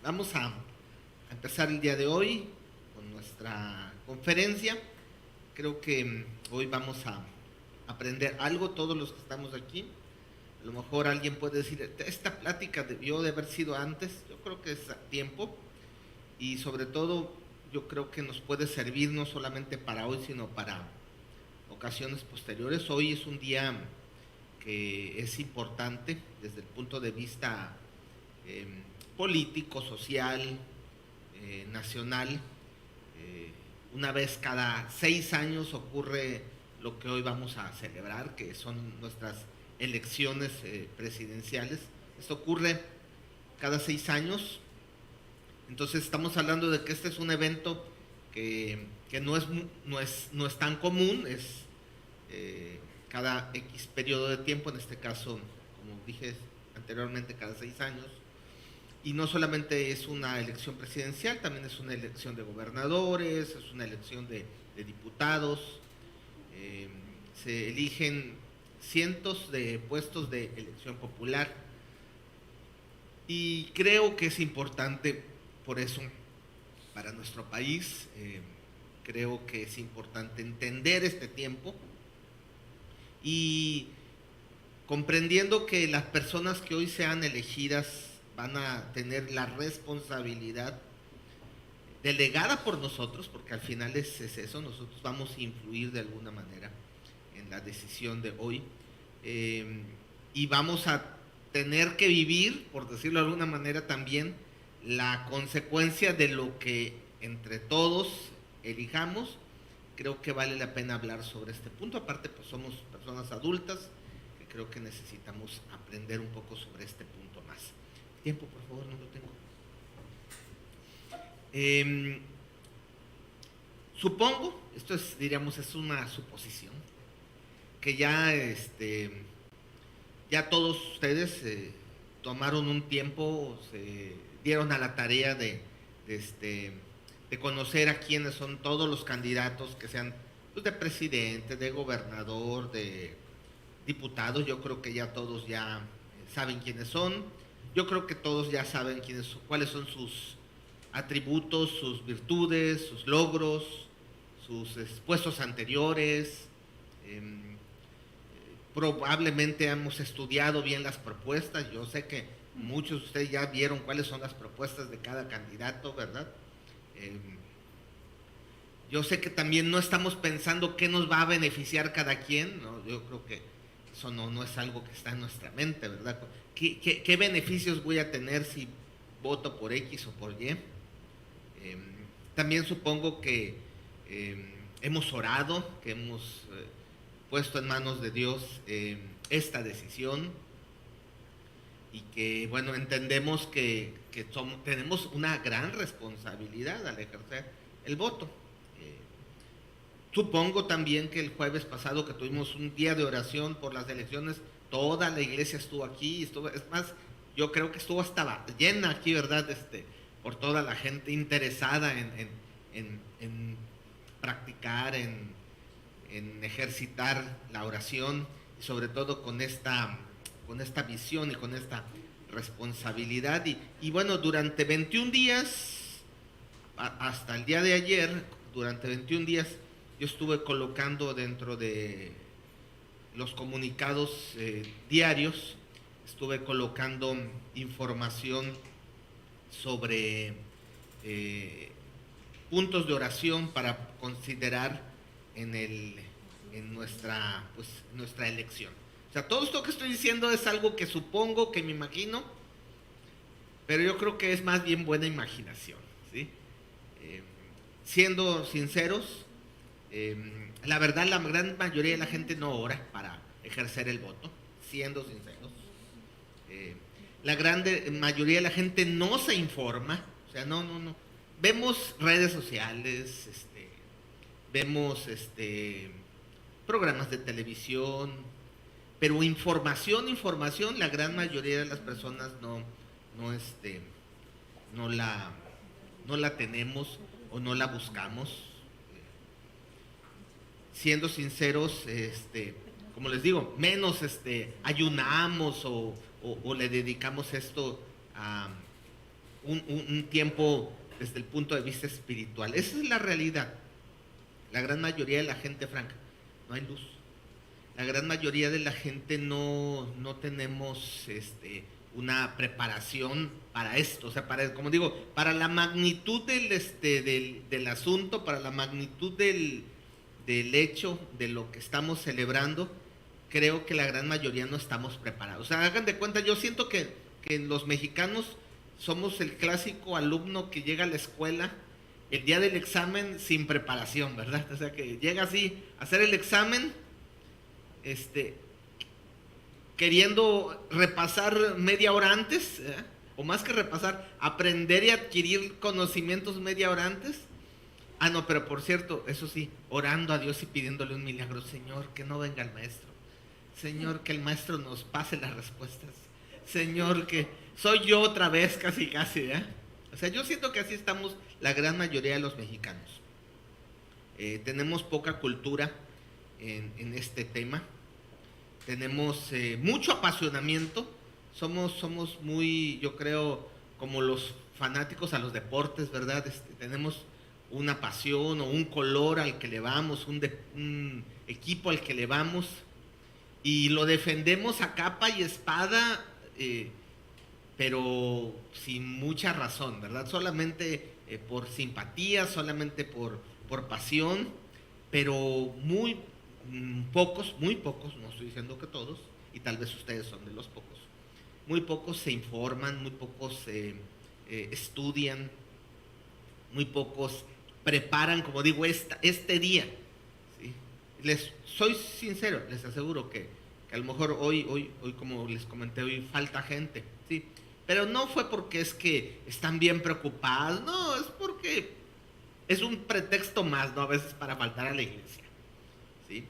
Vamos a empezar el día de hoy con nuestra conferencia. Creo que hoy vamos a aprender algo, todos los que estamos aquí. A lo mejor alguien puede decir, esta plática debió de haber sido antes. Yo creo que es a tiempo y sobre todo yo creo que nos puede servir no solamente para hoy, sino para ocasiones posteriores. Hoy es un día que es importante desde el punto de vista político, social, nacional. Una vez cada 6 años ocurre lo que hoy vamos a celebrar, que son nuestras elecciones presidenciales. Esto ocurre cada 6 años. Entonces estamos hablando de que este es un evento que no es tan común, es cada X periodo de tiempo, en este caso, como dije anteriormente, cada 6 años. Y no solamente es una elección presidencial, también es una elección de gobernadores, es una elección de diputados. Se eligen cientos de puestos de elección popular. Y creo que es importante por eso para nuestro país. Creo que es importante entender este tiempo y comprendiendo que las personas que hoy sean elegidas van a tener la responsabilidad delegada por nosotros, porque al final es eso, nosotros vamos a influir de alguna manera en la decisión de hoy, y vamos a tener que vivir, por decirlo de alguna manera también, la consecuencia de lo que entre todos elijamos. Creo que vale la pena hablar sobre este punto. Aparte, pues somos personas adultas que creo que necesitamos aprender un poco sobre este punto más. Tiempo, por favor, no lo tengo. Supongo, esto es, diríamos, es una suposición, que ya todos ustedes tomaron un tiempo, se dieron a la tarea de conocer a quiénes son todos los candidatos que sean, pues, de presidente, de gobernador, de diputado. Yo creo que ya todos ya saben quiénes son. Yo creo que todos ya saben cuáles son sus atributos, sus virtudes, sus logros, sus puestos anteriores. Probablemente hemos estudiado bien las propuestas. Yo sé que muchos de ustedes ya vieron cuáles son las propuestas de cada candidato, ¿verdad? Yo sé que también no estamos pensando qué nos va a beneficiar cada quien, ¿no? Yo creo que eso no es algo que está en nuestra mente, ¿verdad? ¿Qué beneficios voy a tener si voto por X o por Y? También supongo que hemos orado, que hemos puesto en manos de Dios esta decisión y que, bueno, entendemos que tenemos una gran responsabilidad al ejercer el voto. Supongo también que el jueves pasado, que tuvimos un día de oración por las elecciones, toda la iglesia estuvo aquí, es más, yo creo que estuvo hasta llena aquí, ¿verdad? Por toda la gente interesada en practicar, en ejercitar la oración, y sobre todo con esta visión y con esta responsabilidad. Y bueno, durante 21 días, hasta el día de ayer, durante 21 días, yo estuve colocando dentro de los comunicados diarios, estuve colocando información sobre puntos de oración para considerar en nuestra elección. O sea, todo esto que estoy diciendo es algo que supongo, que me imagino, pero yo creo que es más bien buena imaginación, ¿sí? Siendo sinceros, la verdad, la gran mayoría de la gente no ora para ejercer el voto, siendo sinceros. La gran mayoría de la gente no se informa, o sea, no. Vemos redes sociales, vemos programas de televisión, pero información, la gran mayoría de las personas no la tenemos o no la buscamos. Siendo sinceros, como les digo, menos ayunamos o le dedicamos esto un tiempo desde el punto de vista espiritual. Esa es la realidad. La gran mayoría de la gente, Franca, no hay luz. La gran mayoría de la gente no tenemos una preparación para esto, o sea, como digo, para la magnitud del asunto, para la magnitud del hecho de lo que estamos celebrando, creo que la gran mayoría no estamos preparados. O sea, hagan de cuenta, yo siento que los mexicanos somos el clásico alumno que llega a la escuela el día del examen sin preparación, ¿verdad? O sea, que llega así a hacer el examen, queriendo repasar media hora antes, o más que repasar, aprender y adquirir conocimientos media hora antes. Ah, no, pero por cierto, eso sí, orando a Dios y pidiéndole un milagro. Señor, que no venga el maestro. Señor, que el maestro nos pase las respuestas. Señor, que soy yo otra vez, casi, ¿eh? O sea, yo siento que así estamos la gran mayoría de los mexicanos. Tenemos poca cultura en este tema. Tenemos mucho apasionamiento. Somos muy, yo creo, como los fanáticos a los deportes, ¿verdad? Tenemos una pasión o un color al que le vamos, un equipo al que le vamos, y lo defendemos a capa y espada, pero sin mucha razón, ¿verdad? Solamente por simpatía, solamente por pasión, pero muy pocos, no estoy diciendo que todos, y tal vez ustedes son de los pocos, muy pocos se informan, muy pocos estudian, muy pocos preparan, como digo, este día. ¿Sí? Les soy sincero, les aseguro que a lo mejor hoy, como les comenté, hoy falta gente, ¿sí? Pero no fue porque es que están bien preocupados, no, es porque es un pretexto más, ¿no? A veces para faltar a la iglesia, ¿sí?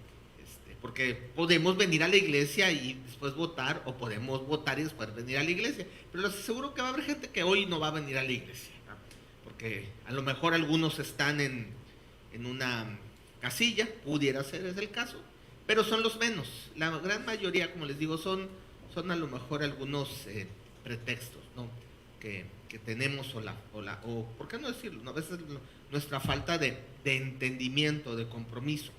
Porque podemos venir a la iglesia y después votar, o podemos votar y después venir a la iglesia, pero les aseguro que va a haber gente que hoy no va a venir a la iglesia, ¿no? Porque a lo mejor algunos están en una casilla, pudiera ser, es el caso, pero son los menos. La gran mayoría, como les digo, son a lo mejor algunos pretextos, ¿no? que tenemos, o ¿por qué no decirlo? ¿No? A veces nuestra falta de entendimiento, de compromiso.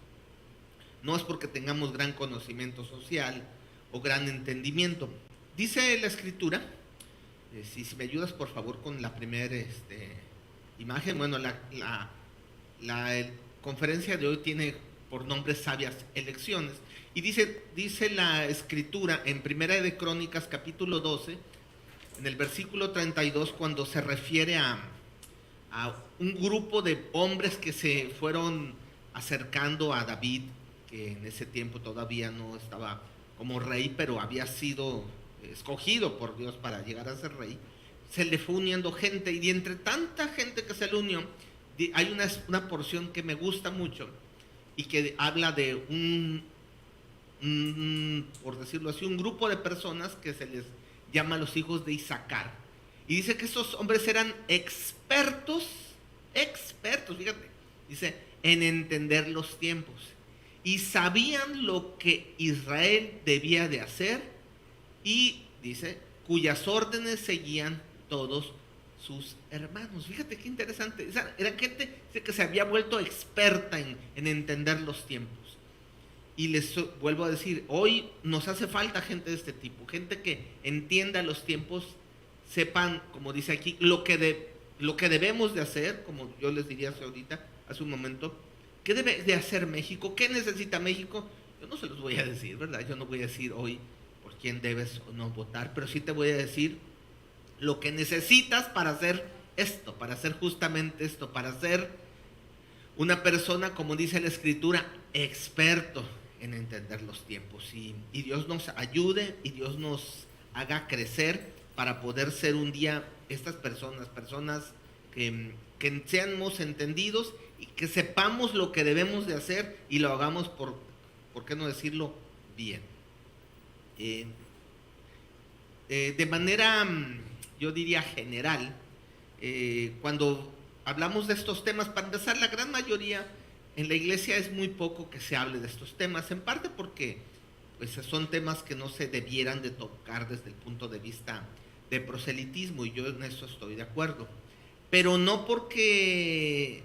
No es porque tengamos gran conocimiento social o gran entendimiento. Dice la Escritura, si me ayudas por favor con la primera imagen. Bueno, la conferencia de hoy tiene por nombre Sabias Elecciones. Y dice la Escritura en Primera de Crónicas, capítulo 12, en el versículo 32, cuando se refiere a un grupo de hombres que se fueron acercando a David, que en ese tiempo todavía no estaba como rey, pero había sido escogido por Dios para llegar a ser rey. Se le fue uniendo gente, y entre tanta gente que se le unió, hay una porción que me gusta mucho y que habla de por decirlo así, un grupo de personas que se les llama los hijos de Isaacar. Y dice que estos hombres eran expertos, fíjate, dice, en entender los tiempos. Y sabían lo que Israel debía de hacer, y dice, cuyas órdenes seguían todos sus hermanos. Fíjate qué interesante. Era gente que se había vuelto experta en entender los tiempos. Y les vuelvo a decir, hoy nos hace falta gente de este tipo, gente que entienda los tiempos, sepan, como dice aquí, lo que debemos de hacer, como yo les diría hace un momento. ¿Qué debe de hacer México? ¿Qué necesita México? Yo no se los voy a decir, ¿verdad? Yo no voy a decir hoy por quién debes o no votar, pero sí te voy a decir lo que necesitas para hacer esto, para hacer justamente esto, para ser una persona, como dice la Escritura, experto en entender los tiempos. Y Dios nos ayude y Dios nos haga crecer para poder ser un día estas personas que seamos entendidos y que sepamos lo que debemos de hacer y lo hagamos ¿por qué no decirlo? Bien. De manera, yo diría general, cuando hablamos de estos temas, para empezar, la gran mayoría en la iglesia es muy poco que se hable de estos temas, en parte porque pues, son temas que no se debieran de tocar desde el punto de vista de proselitismo, y yo en eso estoy de acuerdo, pero no porque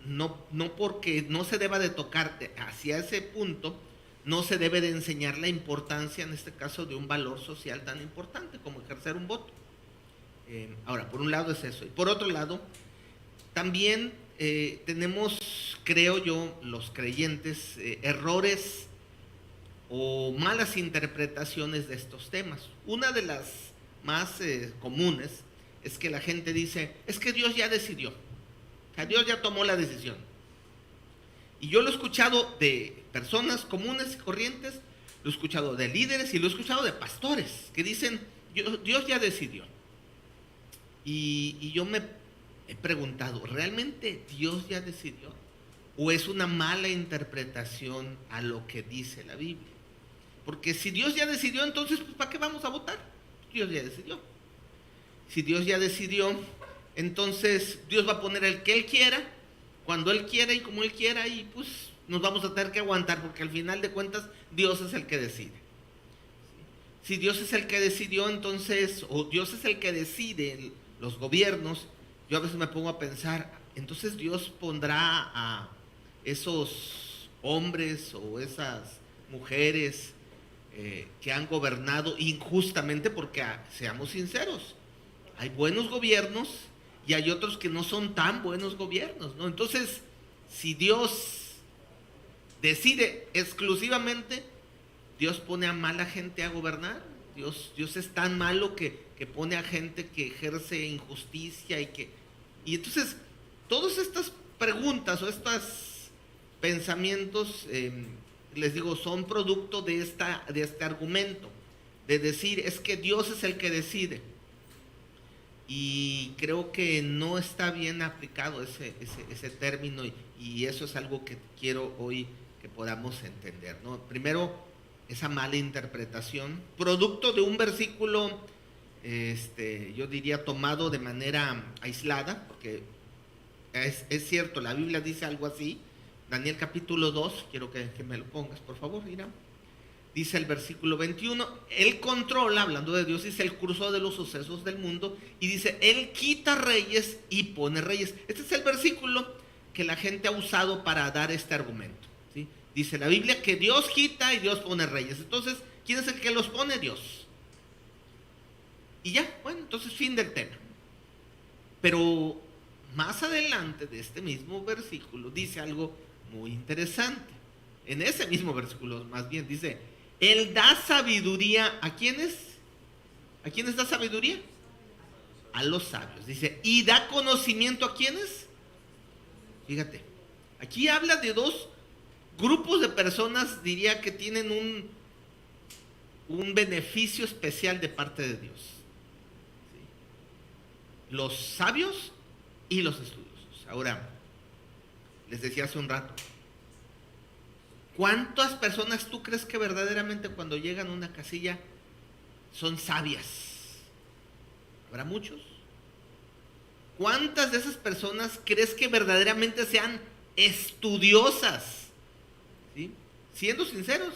no se deba de tocar hacia ese punto, no se debe de enseñar la importancia, en este caso, de un valor social tan importante como ejercer un voto. Ahora, por un lado es eso, y por otro lado, también tenemos, creo yo, los creyentes, errores o malas interpretaciones de estos temas. Una de las más comunes es que la gente dice, es que Dios ya decidió, o sea, Dios ya tomó la decisión. Y yo lo he escuchado de personas comunes y corrientes, lo he escuchado de líderes y lo he escuchado de pastores que dicen, Dios ya decidió. Y yo me he preguntado, ¿realmente Dios ya decidió? ¿O es una mala interpretación a lo que dice la Biblia? Porque si Dios ya decidió, entonces, pues, ¿para qué vamos a votar? Dios ya decidió. Si Dios ya decidió, entonces Dios va a poner el que Él quiera, cuando Él quiera y como Él quiera, y pues nos vamos a tener que aguantar, porque al final de cuentas Dios es el que decide. Si Dios es el que decidió, entonces, o Dios es el que decide los gobiernos, yo a veces me pongo a pensar, entonces Dios pondrá a esos hombres o esas mujeres que han gobernado injustamente, porque seamos sinceros, hay buenos gobiernos y hay otros que no son tan buenos gobiernos, ¿no? Entonces, si Dios decide exclusivamente, Dios pone a mala gente a gobernar. Dios es tan malo que pone a gente que ejerce injusticia y entonces todas estas preguntas o estos pensamientos, les digo, son producto de este argumento, de decir, es que Dios es el que decide. Y creo que no está bien aplicado ese término, y eso es algo que quiero hoy que podamos entender, ¿no? Primero, esa mala interpretación, producto de un versículo, yo diría tomado de manera aislada, porque es cierto, la Biblia dice algo así. Daniel capítulo 2, quiero que me lo pongas, por favor, Irán. Dice el versículo 21, Él controla, hablando de Dios, dice el curso de los sucesos del mundo, y dice, Él quita reyes y pone reyes. Este es el versículo que la gente ha usado para dar este argumento, ¿sí? Dice la Biblia que Dios quita y Dios pone reyes. Entonces, ¿quién es el que los pone? Dios. Y ya, bueno, entonces fin del tema. Pero más adelante de este mismo versículo dice algo muy interesante. En ese mismo versículo, más bien, dice, Él da sabiduría, ¿a quiénes? ¿A quiénes da sabiduría? A los sabios. Dice, ¿y da conocimiento a quiénes? Fíjate, aquí habla de dos grupos de personas, diría, que tienen un beneficio especial de parte de Dios. ¿Sí? Los sabios y los estudiosos. Ahora, les decía hace un rato, ¿cuántas personas tú crees que verdaderamente cuando llegan a una casilla son sabias? ¿Habrá muchos? ¿Cuántas de esas personas crees que verdaderamente sean estudiosas? ¿Sí? Siendo sinceros,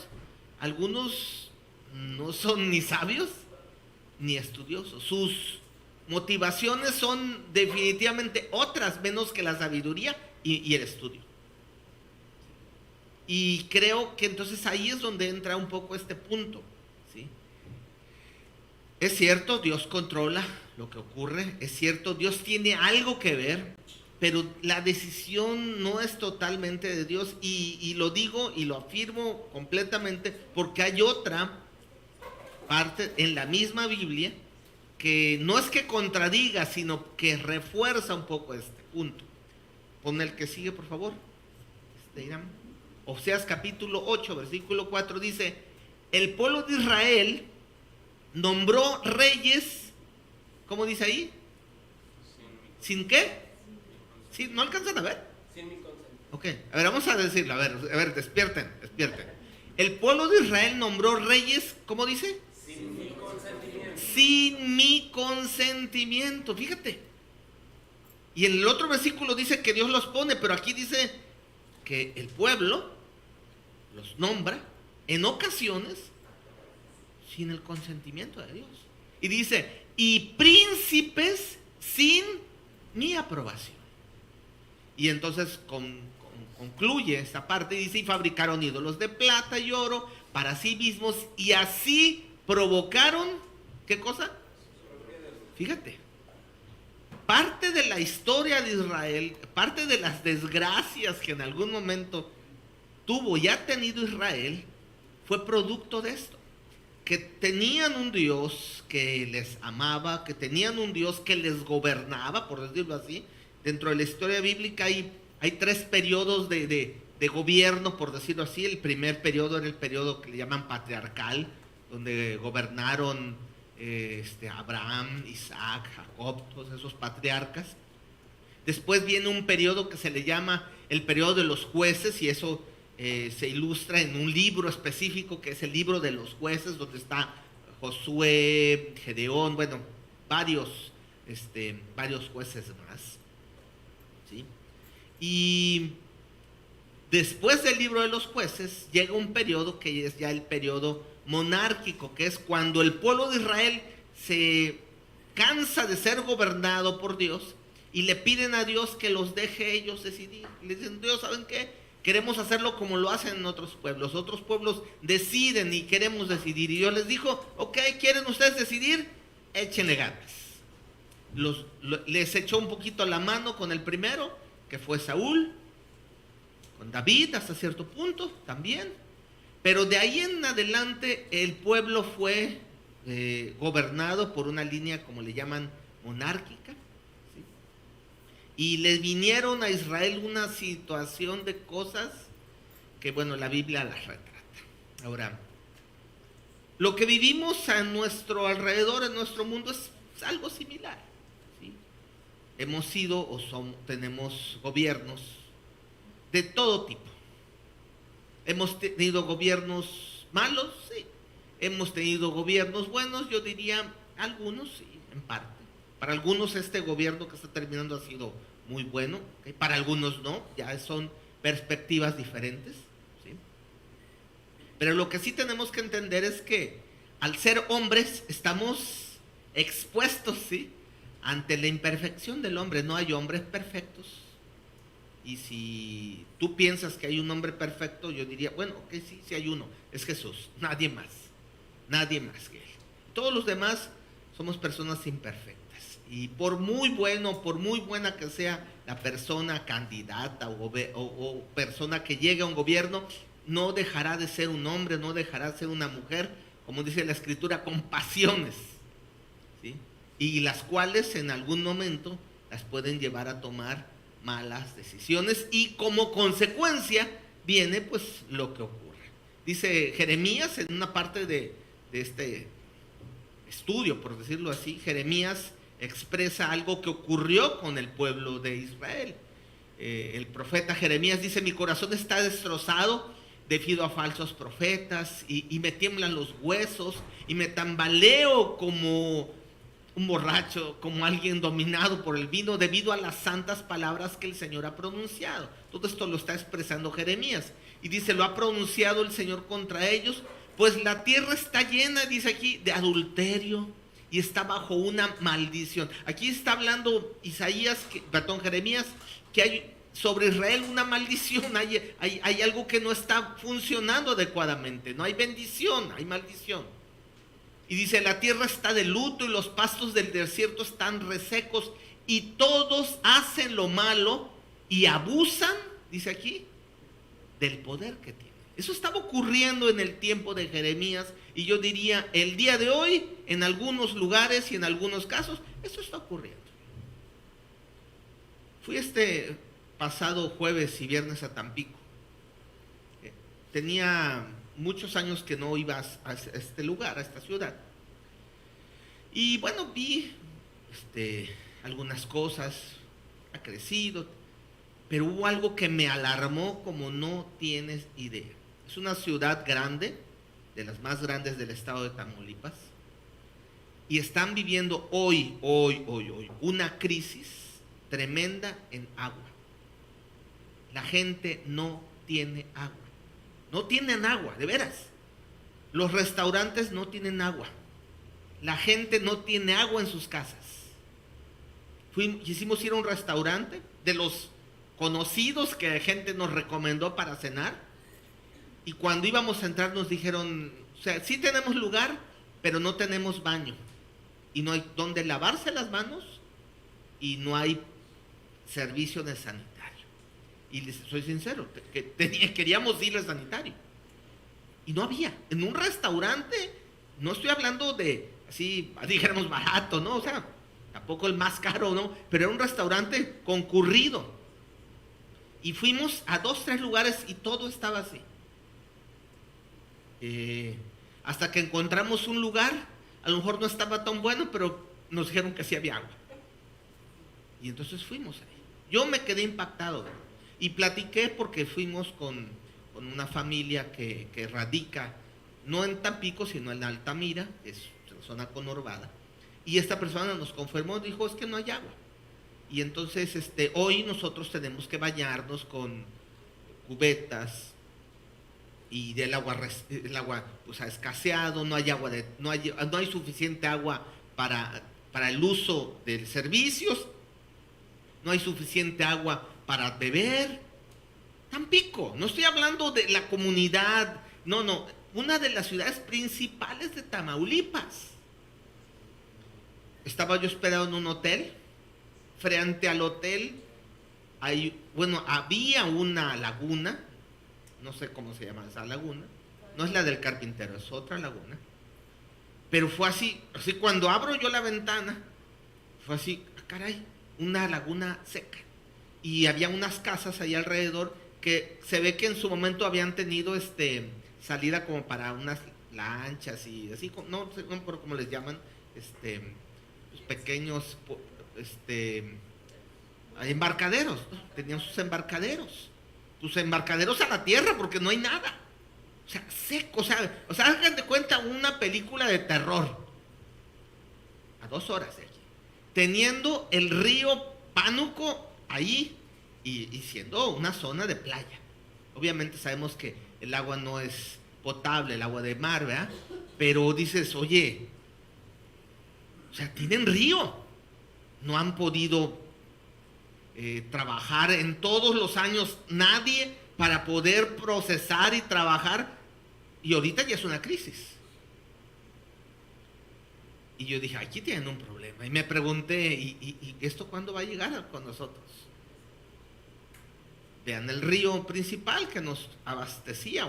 algunos no son ni sabios ni estudiosos. Sus motivaciones son definitivamente otras menos que la sabiduría y el estudio. Y creo que entonces ahí es donde entra un poco este punto, ¿sí? Es cierto, Dios controla lo que ocurre, es cierto, Dios tiene algo que ver, pero la decisión no es totalmente de Dios, y lo digo y lo afirmo completamente porque hay otra parte en la misma Biblia que no es que contradiga, sino que refuerza un poco este punto. Pon el que sigue, por favor. Irán. Oseas capítulo 8, versículo 4 dice, el pueblo de Israel nombró reyes, ¿cómo dice ahí? ¿Sin qué? ¿Sí? ¿No alcanzan a ver? Sin mi consentimiento. Ok, a ver, vamos a decirlo, a ver, despierten. El pueblo de Israel nombró reyes, ¿cómo dice? Sin mi consentimiento. Sin mi consentimiento, fíjate. Y en el otro versículo dice que Dios los pone, pero aquí dice que el pueblo los nombra en ocasiones sin el consentimiento de Dios. Y dice, y príncipes sin mi aprobación. Y entonces concluye esta parte y dice: y fabricaron ídolos de plata y oro para sí mismos, y así provocaron, ¿qué cosa? Fíjate, parte de la historia de Israel, parte de las desgracias que en algún momento tuvo y ha tenido Israel, fue producto de esto. Que tenían un Dios que les amaba, que tenían un Dios que les gobernaba, por decirlo así. Dentro de la historia bíblica hay tres periodos de gobierno, por decirlo así. El primer periodo era el periodo que le llaman patriarcal, donde gobernaron Abraham, Isaac, Jacob, todos esos patriarcas. Después viene un periodo que se le llama el periodo de los jueces, y eso se ilustra en un libro específico que es el libro de los jueces, donde está Josué, Gedeón, bueno, varios jueces más, ¿sí? Y después del libro de los jueces llega un periodo que es ya el periodo monárquico, que es cuando el pueblo de Israel se cansa de ser gobernado por Dios y le piden a Dios que los deje ellos decidir. Le dicen: Dios, ¿saben qué? Queremos hacerlo como lo hacen en otros pueblos. Otros pueblos deciden y queremos decidir. Y Dios les dijo: ok, ¿quieren ustedes decidir? Échenle ganas. Les echó un poquito la mano con el primero, que fue Saúl, con David hasta cierto punto también. Pero de ahí en adelante el pueblo fue gobernado por una línea, como le llaman, monárquica. Y les vinieron a Israel una situación de cosas que, bueno, la Biblia las retrata. Ahora, lo que vivimos a nuestro alrededor, en nuestro mundo, es algo similar, ¿sí? Hemos sido tenemos gobiernos de todo tipo. Hemos tenido gobiernos malos, sí. Hemos tenido gobiernos buenos, yo diría algunos, sí, en parte. Para algunos este gobierno que está terminando ha sido muy bueno, ¿okay? Para algunos no, ya son perspectivas diferentes, ¿sí? Pero lo que sí tenemos que entender es que al ser hombres estamos expuestos, ¿sí?, ante la imperfección del hombre. No hay hombres perfectos. Y si tú piensas que hay un hombre perfecto, yo diría: bueno, ok, sí hay uno, es Jesús, nadie más que él. Todos los demás somos personas imperfectas. Y por muy buena que sea la persona candidata o persona que llegue a un gobierno, no dejará de ser un hombre, no dejará de ser una mujer, como dice la Escritura, con pasiones, ¿sí? Y las cuales en algún momento las pueden llevar a tomar malas decisiones, y como consecuencia viene pues lo que ocurre. Dice Jeremías en una parte de este estudio, por decirlo así, Jeremías expresa algo que ocurrió con el pueblo de Israel. El profeta Jeremías dice: mi corazón está destrozado debido a falsos profetas, y me tiemblan los huesos, y me tambaleo como un borracho, como alguien dominado por el vino, debido a las santas palabras que el Señor ha pronunciado. Todo esto lo está expresando Jeremías, y dice: lo ha pronunciado el Señor contra ellos, pues la tierra está llena, dice aquí, de adulterio, y está bajo una maldición. Aquí está hablando Jeremías, que hay sobre Israel una maldición, hay algo que no está funcionando adecuadamente, no hay bendición, hay maldición. Y dice: la tierra está de luto, y los pastos del desierto están resecos, y todos hacen lo malo y abusan, dice aquí, del poder que tienen. Eso estaba ocurriendo en el tiempo de Jeremías, y yo diría el día de hoy, en algunos lugares y en algunos casos, eso está ocurriendo. Fui pasado jueves y viernes a Tampico. Tenía muchos años que no iba a este lugar, a esta ciudad. Y bueno, vi algunas cosas, ha crecido, pero hubo algo que me alarmó como no tienes idea. Es una ciudad grande, de las más grandes del estado de Tamaulipas, y están viviendo hoy una crisis tremenda en agua. La gente no tiene agua. No tienen agua, de veras. Los restaurantes no tienen agua. la gente no tiene agua en sus casas. Quisimos ir a un restaurante de los conocidos que la gente nos recomendó para cenar, y cuando íbamos a entrar nos dijeron, o sea, sí tenemos lugar, pero no tenemos baño, y no hay donde lavarse las manos, y no hay servicio de sanitario. Y les soy sincero, queríamos ir al sanitario, y no había. En un restaurante, no estoy hablando de, así, dijéramos barato, ¿no? O sea, tampoco el más caro, ¿no? Pero era un restaurante concurrido. Y fuimos a 2, 3 lugares y todo estaba así. Hasta que encontramos un lugar, a lo mejor no estaba tan bueno, pero nos dijeron que sí había agua. Y entonces fuimos ahí. Yo me quedé impactado, ¿verdad? Y platiqué porque fuimos con una familia que radica, no en Tampico, sino en Altamira, que es zona conurbada. Y esta persona nos confirmó, dijo, es que no hay agua. Y entonces hoy nosotros tenemos que bañarnos con cubetas, y el agua pues ha escaseado, no hay agua, no hay suficiente agua para el uso de servicios, no hay suficiente agua para beber. Tampico, no estoy hablando de la comunidad, no, una de las ciudades principales de Tamaulipas. Estaba yo hospedado en un hotel. Frente al hotel había una laguna, no sé cómo se llama esa laguna, no es la del carpintero, es otra laguna, pero fue así cuando abro yo la ventana, fue así, caray, una laguna seca, y había unas casas ahí alrededor que se ve que en su momento habían tenido salida como para unas lanchas y así, no sé cómo les llaman, los pequeños embarcaderos, ¿no? Tenían sus embarcaderos a la tierra porque no hay nada, o sea, seco, o sea, hagan de cuenta una película de terror, a 2 horas de aquí, teniendo el río Pánuco ahí y siendo una zona de playa. Obviamente sabemos que el agua no es potable, el agua de mar, ¿verdad? Pero dices, oye, o sea, tienen río, no han podido trabajar en todos los años nadie para poder procesar y trabajar, y ahorita ya es una crisis. Y yo dije, aquí tienen un problema, y me pregunté, ¿y esto cuándo va a llegar con nosotros? Vean, el río principal que nos abastecía,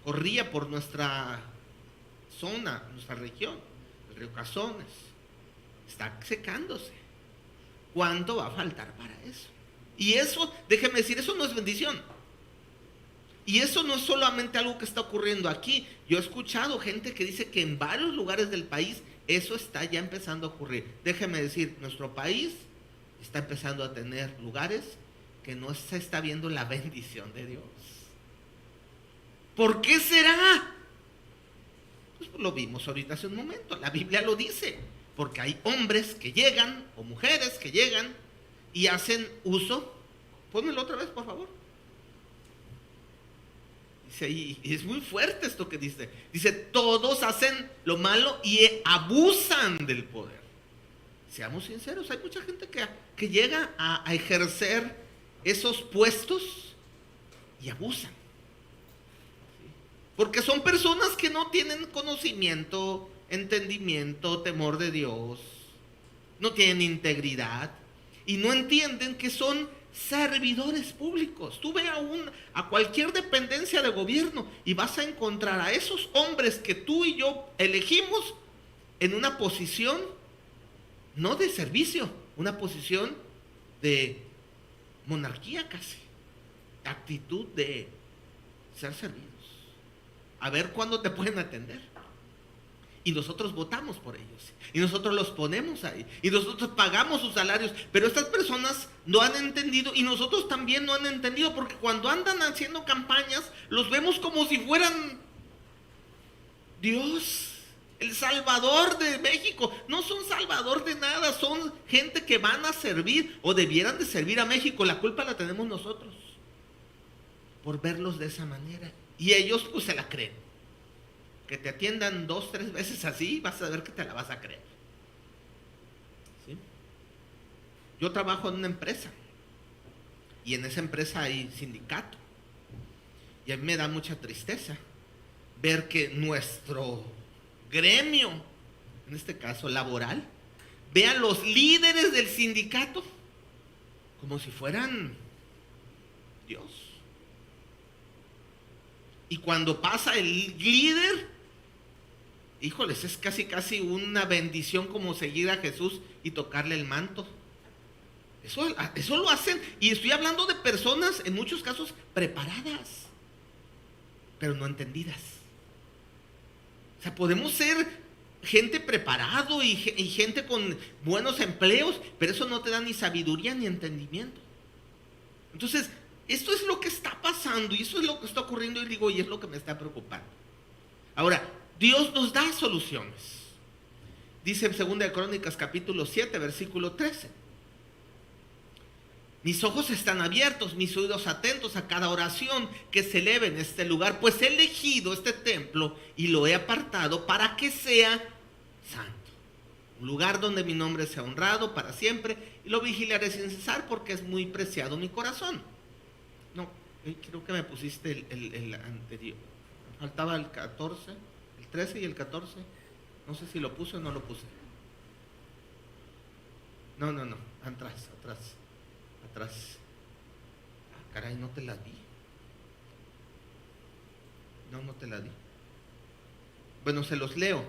corría por nuestra zona, nuestra región, el río Cazones, está secándose. ¿Cuánto va a faltar para eso? Y eso, déjeme decir, eso no es bendición. Y eso no es solamente algo que está ocurriendo aquí. Yo he escuchado gente que dice que en varios lugares del país eso está ya empezando a ocurrir. Déjeme decir, nuestro país está empezando a tener lugares que no se está viendo la bendición de Dios. ¿Por qué será? Pues lo vimos ahorita hace un momento, la Biblia lo dice, porque hay hombres que llegan o mujeres que llegan y hacen uso. Pónmelo otra vez, por favor. Dice ahí, y es muy fuerte esto que dice. Dice, todos hacen lo malo y abusan del poder. Seamos sinceros, hay mucha gente que llega a ejercer esos puestos y abusan. Porque son personas que no tienen conocimiento, entendimiento, temor de Dios, no tienen integridad y no entienden que son servidores públicos. Tú ve a cualquier dependencia de gobierno y vas a encontrar a esos hombres que tú y yo elegimos en una posición no de servicio, una posición de monarquía casi, actitud de ser servidos. A ver cuándo te pueden atender. Y nosotros votamos por ellos. Y nosotros los ponemos ahí. Y nosotros pagamos sus salarios. Pero estas personas no han entendido. Y nosotros también no han entendido. Porque cuando andan haciendo campañas, los vemos como si fueran Dios, el Salvador de México. No son Salvador de nada. Son gente que van a servir o debieran de servir a México. La culpa la tenemos nosotros por verlos de esa manera. Y ellos pues se la creen. que te atiendan 2, 3 veces así, vas a ver que te la vas a creer. ¿Sí? Yo trabajo en una empresa y en esa empresa hay sindicato y a mí me da mucha tristeza ver que nuestro gremio, en este caso laboral, ve a los líderes del sindicato como si fueran Dios. Y cuando pasa el líder, híjoles, es casi una bendición como seguir a Jesús y tocarle el manto. Eso lo hacen, y estoy hablando de personas en muchos casos preparadas, pero no entendidas. O sea, podemos ser gente preparado y gente con buenos empleos, pero eso no te da ni sabiduría ni entendimiento. Entonces, esto es lo que está pasando y eso es lo que está ocurriendo, y digo, y es lo que me está preocupando. Ahora, Dios nos da soluciones. Dice en 2 de Crónicas capítulo 7, versículo 13. Mis ojos están abiertos, mis oídos atentos a cada oración que se eleve en este lugar, pues he elegido este templo y lo he apartado para que sea santo. Un lugar donde mi nombre sea honrado para siempre, y lo vigilaré sin cesar porque es muy preciado mi corazón. No, creo que me pusiste el anterior. Faltaba el 14, el 13 y el 14. No sé si lo puse o no lo puse. No, atrás. Ah, caray, no te la di. No te la di. Bueno, se los leo.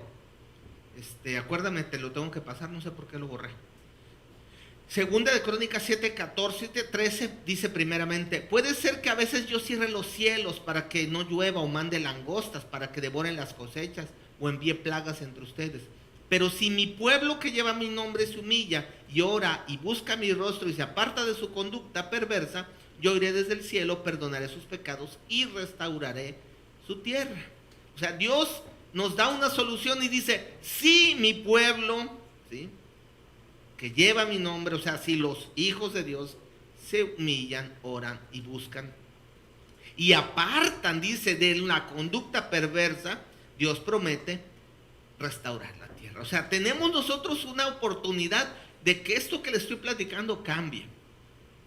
Acuérdame, te lo tengo que pasar, no sé por qué lo borré. 2 de Crónicas 7, 14, 13 dice primeramente: puede ser que a veces yo cierre los cielos para que no llueva, o mande langostas para que devoren las cosechas, o envíe plagas entre ustedes. Pero si mi pueblo que lleva mi nombre se humilla y ora y busca mi rostro y se aparta de su conducta perversa, yo iré desde el cielo, perdonaré sus pecados y restauraré su tierra. O sea, Dios nos da una solución y dice: si mi pueblo, ¿sí?, que lleva mi nombre, o sea, si los hijos de Dios se humillan, oran y buscan y apartan, dice, de una conducta perversa, Dios promete restaurar la tierra. O sea, tenemos nosotros una oportunidad de que esto que le estoy platicando cambie.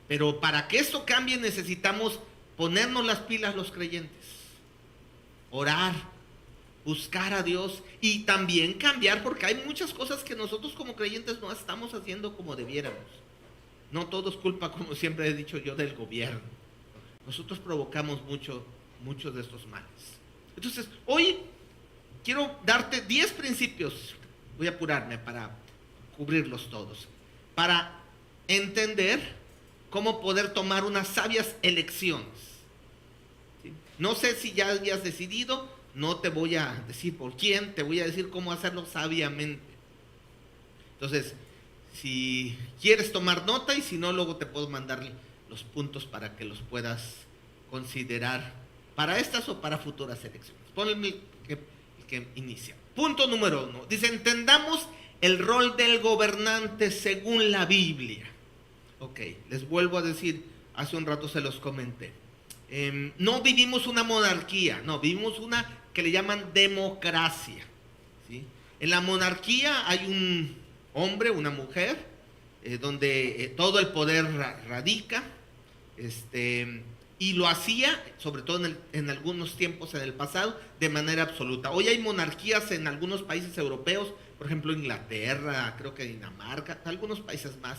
Pero para que esto cambie necesitamos ponernos las pilas los creyentes, orar, buscar a Dios y también cambiar, porque hay muchas cosas que nosotros como creyentes no estamos haciendo como debiéramos. No todo es culpa, como siempre he dicho yo, del gobierno. Nosotros provocamos muchos de estos males. Entonces, hoy quiero darte 10 principios, voy a apurarme para cubrirlos todos, para entender cómo poder tomar unas sabias elecciones. ¿Sí? No sé si ya habías decidido, no te voy a decir por quién, te voy a decir cómo hacerlo sabiamente. Entonces, si quieres tomar nota, y si no, luego te puedo mandar los puntos para que los puedas considerar para estas o para futuras elecciones. Ponle el que inicia. Punto número 1. Dice: entendamos el rol del gobernante según la Biblia. Ok, les vuelvo a decir, hace un rato se los comenté. No vivimos una monarquía, no, vivimos una que le llaman democracia, ¿sí? En la monarquía hay un hombre, una mujer, donde todo el poder radica, y lo hacía, sobre todo en algunos tiempos en el pasado, de manera absoluta. Hoy hay monarquías en algunos países europeos, por ejemplo Inglaterra, creo que Dinamarca, algunos países más.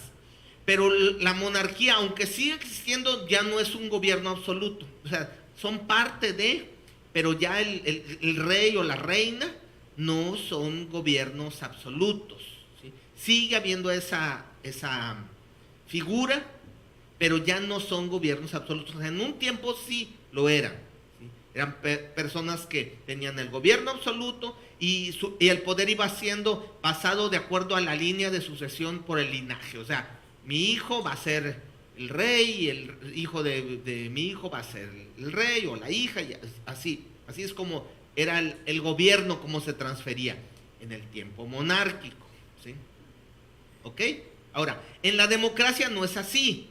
Pero la monarquía, aunque sigue existiendo, ya no es un gobierno absoluto. O sea, son parte de, pero ya el rey o la reina no son gobiernos absolutos, ¿sí? Sigue habiendo esa figura, pero ya no son gobiernos absolutos. O sea, en un tiempo sí lo eran, ¿sí? Eran personas que tenían el gobierno absoluto y el poder iba siendo pasado de acuerdo a la línea de sucesión por el linaje. O sea, mi hijo va a ser el rey y el hijo de mi hijo va a ser el rey o la hija, y así es como era el gobierno, como se transfería en el tiempo monárquico, ¿sí? ¿Ok? Ahora, en la democracia no es así.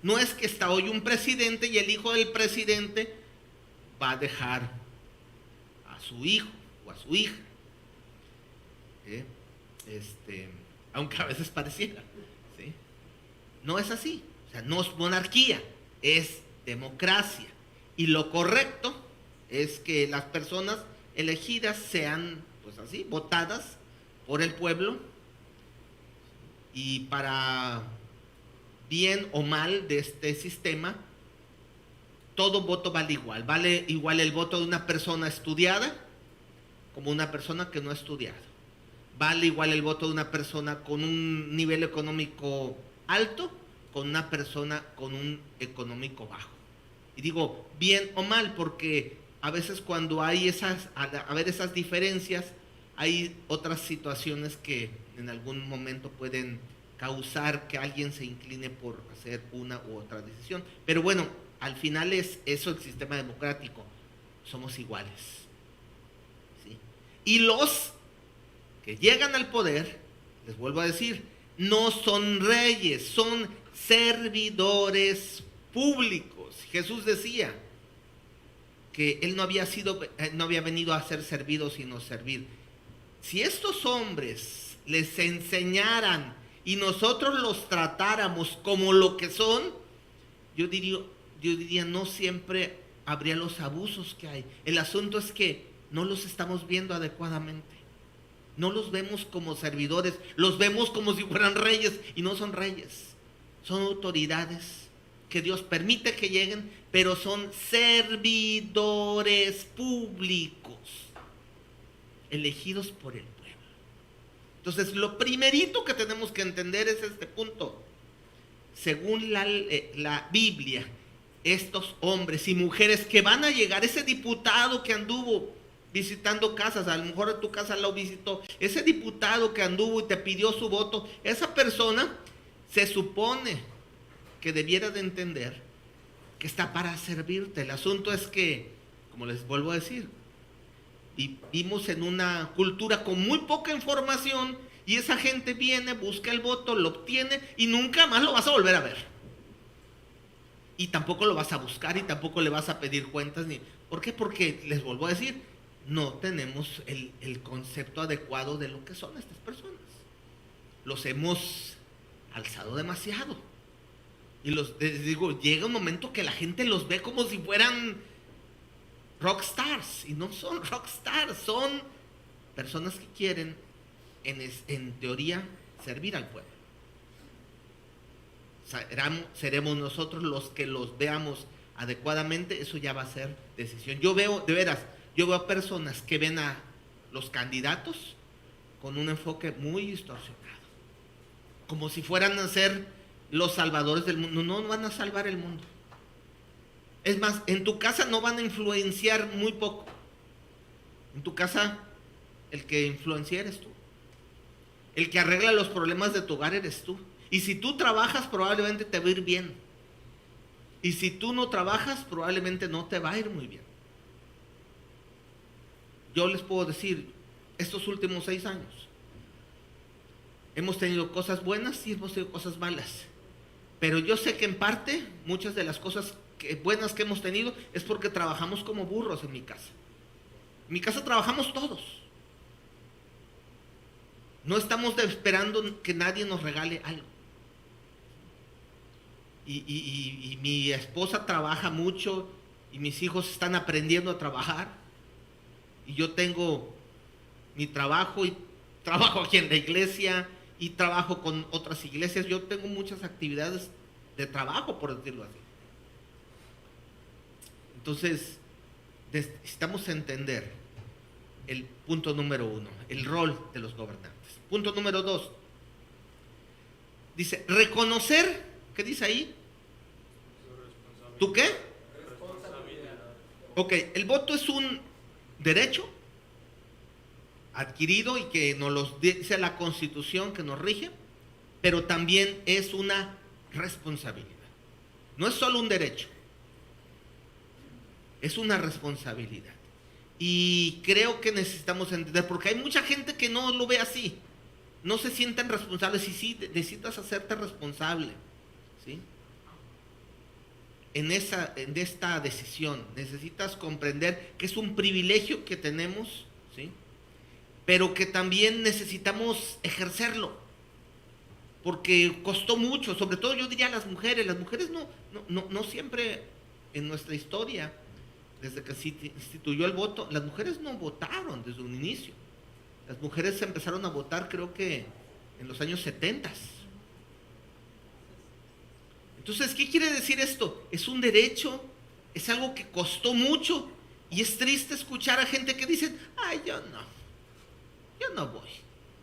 No es que está hoy un presidente y el hijo del presidente va a dejar a su hijo. o a su hija. Aunque a veces pareciera, ¿sí? No es así, o sea, no es monarquía, es democracia. Y lo correcto es que las personas elegidas sean, pues así, votadas por el pueblo, y para bien o mal de este sistema, todo voto vale igual el voto de una persona estudiada como una persona que no ha estudiado. Vale igual el voto de una persona con un nivel económico alto con una persona con un económico bajo. Y digo bien o mal porque a veces cuando hay esas diferencias, hay otras situaciones que en algún momento pueden causar que alguien se incline por hacer una u otra decisión. Pero bueno, al final es eso el sistema democrático. Somos iguales. ¿Sí? Y los que llegan al poder, les vuelvo a decir, no son reyes, son servidores públicos. Jesús decía que él no había venido a ser servido, sino servir. Si estos hombres les enseñaran y nosotros los tratáramos como lo que son, yo diría no siempre habría los abusos que hay. El asunto es que no los estamos viendo adecuadamente. No los vemos como servidores, los vemos como si fueran reyes, y no son reyes, son autoridades que Dios permite que lleguen, pero son servidores públicos, elegidos por el pueblo. Entonces, lo primerito que tenemos que entender es este punto. Según la Biblia, estos hombres y mujeres que van a llegar, ese diputado que anduvo visitando casas, a lo mejor en tu casa lo visitó, ese diputado que anduvo y te pidió su voto, esa persona se supone que debiera de entender que está para servirte. El asunto es que, como les vuelvo a decir, vivimos en una cultura con muy poca información, y esa gente viene, busca el voto, lo obtiene y nunca más lo vas a volver a ver. Y tampoco lo vas a buscar y tampoco le vas a pedir cuentas. ¿Por qué? Porque les vuelvo a decir, no tenemos el concepto adecuado de lo que son estas personas. Los hemos alzado demasiado. Y les digo, llega un momento que la gente los ve como si fueran rockstars. Y no son rockstars, son personas que quieren, en teoría, servir al pueblo. Seremos nosotros los que los veamos adecuadamente, eso ya va a ser decisión. Yo veo a personas que ven a los candidatos con un enfoque muy distorsionado, como si fueran a ser los salvadores del mundo. No van a salvar el mundo. Es más, en tu casa no van a influenciar muy poco. En tu casa el que influencia eres tú. El que arregla los problemas de tu hogar eres tú. Y si tú trabajas, probablemente te va a ir bien. Y si tú no trabajas, probablemente no te va a ir muy bien. Yo les puedo decir, estos últimos 6 años, hemos tenido cosas buenas y hemos tenido cosas malas. Pero yo sé que en parte, muchas de las cosas buenas que hemos tenido es porque trabajamos como burros en mi casa. En mi casa trabajamos todos. No estamos esperando que nadie nos regale algo. Y mi esposa trabaja mucho y mis hijos están aprendiendo a trabajar. Y yo tengo mi trabajo y trabajo aquí en la iglesia y trabajo con otras iglesias. Yo tengo muchas actividades de trabajo, por decirlo así. Entonces, necesitamos entender el punto número 1, el rol de los gobernantes. Punto número 2, dice, reconocer, ¿qué dice ahí? ¿Tú qué? Responsabilidad. Ok, el voto es un derecho adquirido y que nos lo dice la Constitución que nos rige, pero también es una responsabilidad. No es solo un derecho, es una responsabilidad. Y creo que necesitamos entender, porque hay mucha gente que no lo ve así, no se sienten responsables, y sí, necesitas hacerte responsable, ¿sí? En esta decisión necesitas comprender que es un privilegio que tenemos, ¿sí? pero que también necesitamos ejercerlo, porque costó mucho, sobre todo yo diría las mujeres no siempre en nuestra historia, desde que se instituyó el voto, las mujeres no votaron desde un inicio. Las mujeres empezaron a votar creo que en los años 70. Entonces, ¿qué quiere decir esto? Es un derecho, es algo que costó mucho, y es triste escuchar a gente que dice, ay, yo no voy.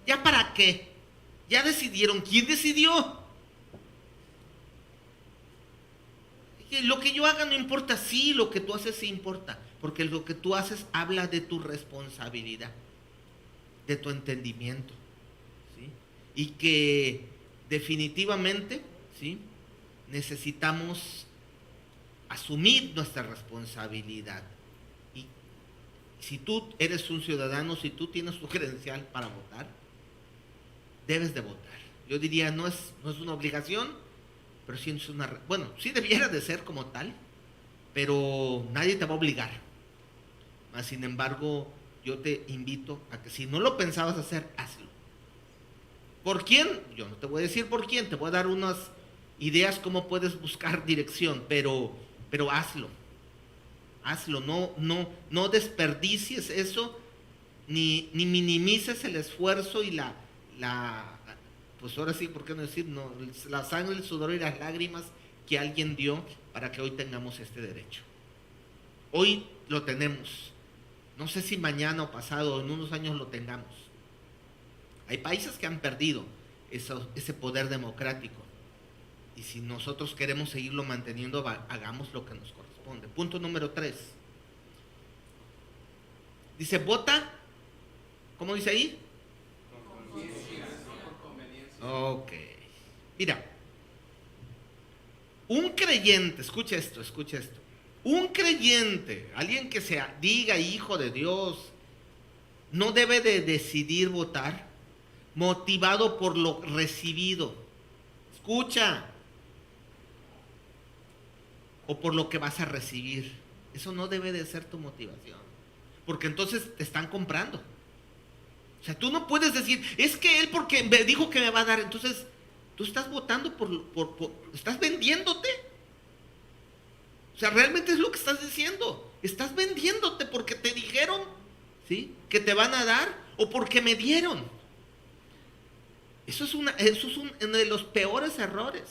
¿Ya para qué? Ya decidieron. ¿Quién decidió? Lo que yo haga no importa. Sí, lo que tú haces sí importa, porque lo que tú haces habla de tu responsabilidad, de tu entendimiento, ¿sí? Y que definitivamente, ¿sí?, necesitamos asumir nuestra responsabilidad. Y si tú eres un ciudadano, si tú tienes tu credencial para votar, debes de votar. Yo diría, no es una obligación, pero sí es una... Bueno, sí debiera de ser como tal, pero nadie te va a obligar. Mas, sin embargo, yo te invito a que si no lo pensabas hacer, hazlo. ¿Por quién? Yo no te voy a decir por quién, te voy a dar unas ideas cómo puedes buscar dirección, pero hazlo. Hazlo, no desperdicies eso, ni minimices el esfuerzo y pues ahora sí, ¿por qué no decir? No, la sangre, el sudor y las lágrimas que alguien dio para que hoy tengamos este derecho. Hoy lo tenemos. No sé si mañana o pasado o en unos años lo tengamos. Hay países que han perdido ese poder democrático. Y si nosotros queremos seguirlo manteniendo, hagamos lo que nos corresponde. Punto número 3. Dice, vota. ¿Cómo dice ahí? Con conciencia, no por conveniencia. Ok. Mira, un creyente, escucha esto. Un creyente, alguien que se diga hijo de Dios, no debe de decidir votar motivado por lo recibido. Escucha. O por lo que vas a recibir. Eso no debe de ser tu motivación, porque entonces te están comprando. O sea, tú no puedes decir, es que él porque me dijo que me va a dar. Entonces, tú estás votando estás vendiéndote. O sea, realmente es lo que estás diciendo. Estás vendiéndote porque te dijeron, ¿sí?, que te van a dar, o porque me dieron. Eso es uno de los peores errores.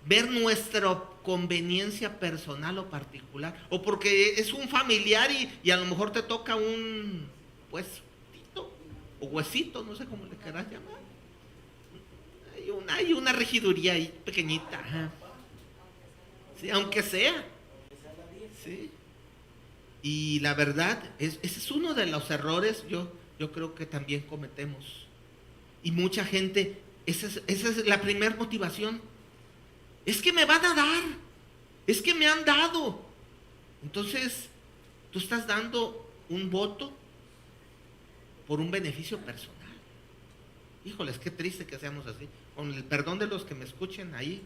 Ver nuestra conveniencia personal o particular, o porque es un familiar y a lo mejor te toca un huesito o huesito, no sé cómo le quieras llamar. Hay una regiduría ahí pequeñita, ajá. Sí, aunque sea. Sí. Y la verdad, ese es uno de los errores yo creo que también cometemos. Y mucha gente, esa es la primera motivación. Es que me van a dar, es que me han dado. Entonces, tú estás dando un voto por un beneficio personal. Híjoles, qué triste que seamos así. Con el perdón de los que me escuchen ahí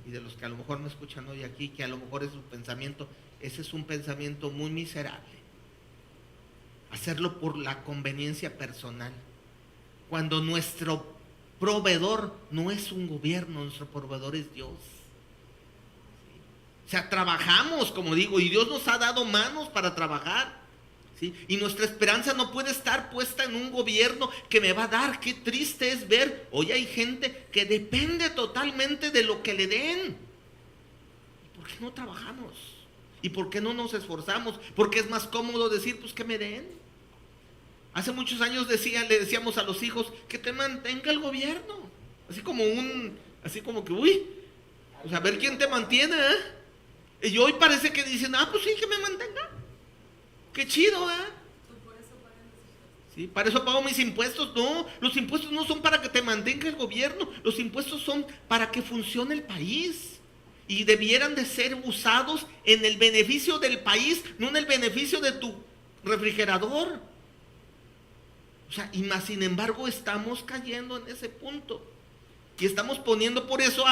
y de los que a lo mejor me escuchan hoy aquí, que a lo mejor es un pensamiento, ese es un pensamiento muy miserable. Hacerlo por la conveniencia personal, cuando nuestro proveedor no es un gobierno, nuestro proveedor es Dios. O sea, trabajamos, como digo, y Dios nos ha dado manos para trabajar, ¿sí? Y nuestra esperanza no puede estar puesta en un gobierno que me va a dar. Qué triste es ver, hoy hay gente que depende totalmente de lo que le den. ¿Y por qué no trabajamos? ¿Y por qué no nos esforzamos? Porque es más cómodo decir, pues que me den. Hace muchos años le decíamos a los hijos que te mantenga el gobierno. Así como que, pues a ver quién te mantiene, ¿eh? Y hoy parece que dicen, pues sí, que me mantenga. Qué chido, ¿eh? Sí, para eso pago mis impuestos. No, los impuestos no son para que te mantenga el gobierno. Los impuestos son para que funcione el país. Y debieran de ser usados en el beneficio del país, no en el beneficio de tu refrigerador. O sea, y más sin embargo estamos cayendo en ese punto. Y estamos poniendo por eso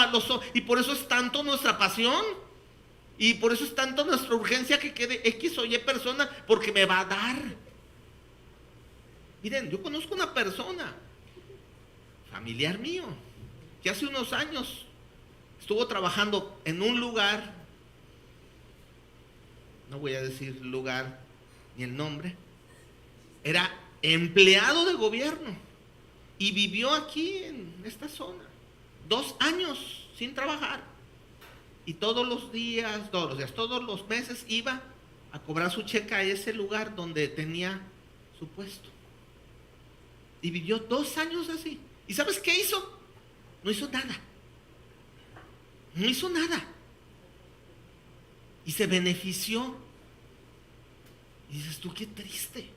y por eso es tanto nuestra pasión. Y por eso es tanto nuestra urgencia que quede X o Y persona, porque me va a dar. Miren, yo conozco una persona, familiar mío, que hace unos años estuvo trabajando en un lugar, no voy a decir lugar ni el nombre, era empleado de gobierno y vivió aquí en esta zona 2 años sin trabajar, y todos los los meses iba a cobrar su cheque a ese lugar donde tenía su puesto, y vivió 2 años así. ¿Y sabes qué hizo? No hizo nada. No hizo nada. Y se benefició. Y dices tú, qué triste.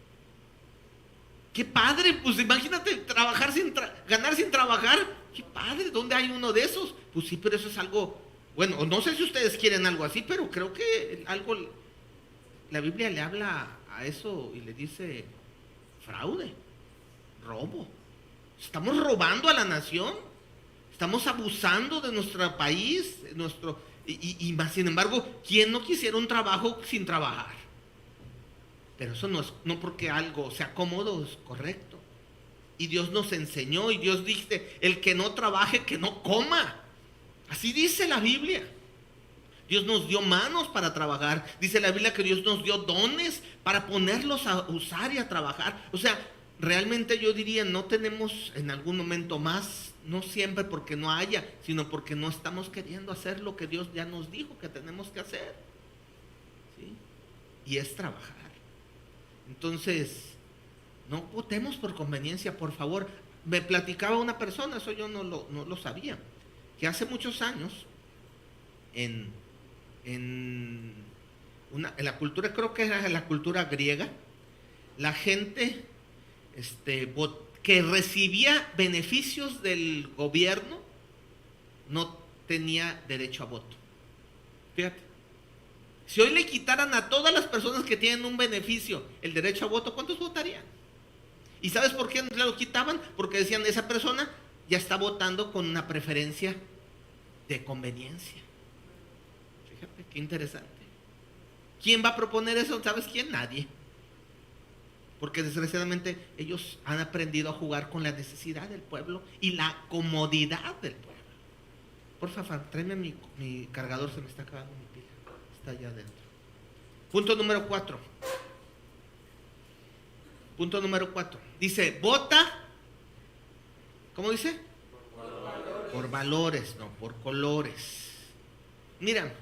Qué padre, pues imagínate trabajar ganar sin trabajar. Qué padre, ¿dónde hay uno de esos? Pues sí, pero eso es algo, bueno, no sé si ustedes quieren algo así, pero creo que la Biblia le habla a eso y le dice fraude, robo. Estamos robando a la nación, estamos abusando de nuestro país, y más sin embargo, ¿quién no quisiera un trabajo sin trabajar? Pero eso no porque algo sea cómodo, es correcto. Y Dios nos enseñó, y Dios dice, el que no trabaje, que no coma. Así dice la Biblia. Dios nos dio manos para trabajar. Dice la Biblia que Dios nos dio dones para ponerlos a usar y a trabajar. O sea, realmente yo diría, no tenemos en algún momento más, no siempre porque no haya, sino porque no estamos queriendo hacer lo que Dios ya nos dijo que tenemos que hacer, ¿sí? Y es trabajar. Entonces, no votemos por conveniencia, por favor. Me platicaba una persona, eso yo no lo sabía, que hace muchos años en la cultura, creo que era la cultura griega, la gente que recibía beneficios del gobierno no tenía derecho a voto. Fíjate, si hoy le quitaran a todas las personas que tienen un beneficio el derecho a voto, ¿cuántos votarían? ¿Y sabes por qué lo quitaban? Porque decían, esa persona ya está votando con una preferencia de conveniencia. Fíjate, qué interesante. ¿Quién va a proponer eso? ¿Sabes quién? Nadie. Porque desgraciadamente ellos han aprendido a jugar con la necesidad del pueblo y la comodidad del pueblo. Por favor, tráeme mi cargador, se me está acabando mi pila. Está allá adentro. Punto número 4. Punto número 4. Dice, vota. ¿Cómo dice? Por valores, no por colores. Mira,